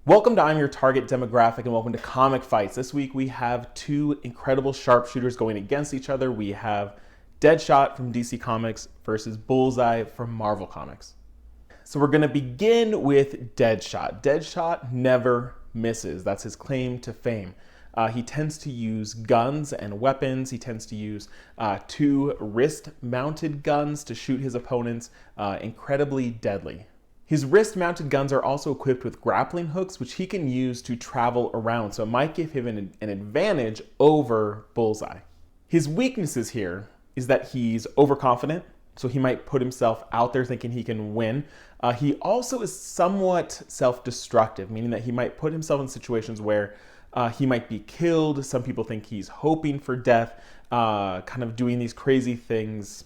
Welcome to I'm Your Target Demographic and welcome to Comic Fights. This week we have two incredible sharpshooters going against each other. We have Deadshot from DC Comics versus Bullseye from Marvel Comics. So we're going to begin with Deadshot. Deadshot never misses. That's his claim to fame. He tends to use guns and weapons. He tends to use two wrist-mounted guns to shoot his opponents, incredibly deadly. His wrist-mounted guns are also equipped with grappling hooks, which he can use to travel around, so it might give him an advantage over Bullseye. His weaknesses here is that he's overconfident, so he might put himself out there thinking he can win. He also is somewhat self-destructive, meaning that he might put himself in situations where he might be killed. Some people think he's hoping for death, kind of doing these crazy things,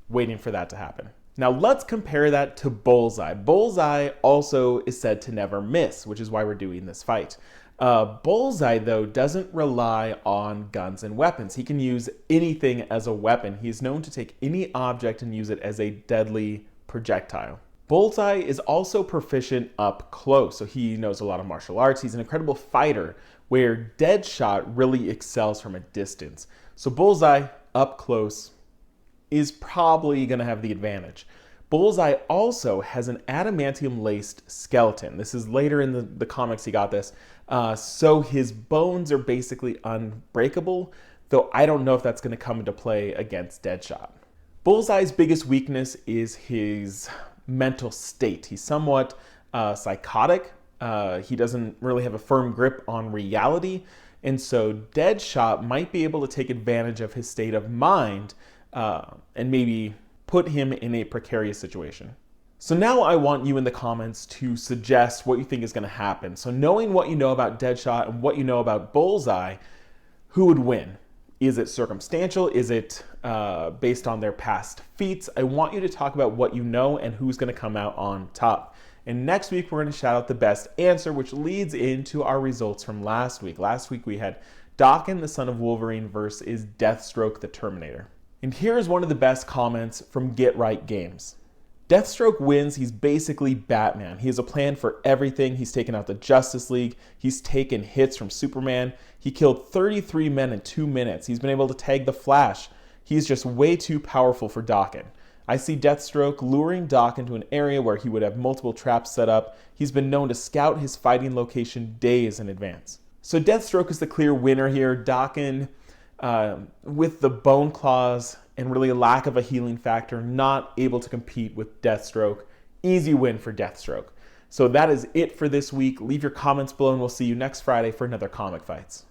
waiting for that to happen. Now let's compare that to Bullseye. Bullseye also is said to never miss, which is why we're doing this fight. Bullseye, though, doesn't rely on guns and weapons. He can use anything as a weapon. He's known to take any object and use it as a deadly projectile. Bullseye is also proficient up close, so he knows a lot of martial arts. He's an incredible fighter, where Deadshot really excels from a distance. So Bullseye, up close, is probably going to have the advantage. Bullseye also has an adamantium-laced skeleton. This is later in the comics he got this. So his bones are basically unbreakable, though I don't know if that's going to come into play against Deadshot. Bullseye's biggest weakness is his mental state. He's somewhat psychotic. He doesn't really have a firm grip on reality, and so Deadshot might be able to take advantage of his state of mind and maybe put him in a precarious situation. So now I want you in the comments to suggest what you think is going to happen. So knowing what you know about Deadshot and what you know about Bullseye, who would win? Is it circumstantial? Is it based on their past feats? I want you to talk about what you know and who's going to come out on top. And next week, we're going to shout out the best answer, which leads into our results from last week. Last week, we had Daken, the son of Wolverine, versus Deathstroke, the Terminator. And here's one of the best comments from Get Right Games. Deathstroke wins. He's basically Batman. He has a plan for everything. He's taken out the Justice League. He's taken hits from Superman. He killed 33 men in 2 minutes. He's been able to tag the Flash. He's just way too powerful for Daken. I see Deathstroke luring Daken to an area where he would have multiple traps set up. He's been known to scout his fighting location days in advance. So Deathstroke is the clear winner here. Daken, with the bone claws and really a lack of a healing factor, not able to compete with Deathstroke. Easy win for Deathstroke. So that is it for this week. Leave your comments below and we'll see you next Friday for another Comic Fights.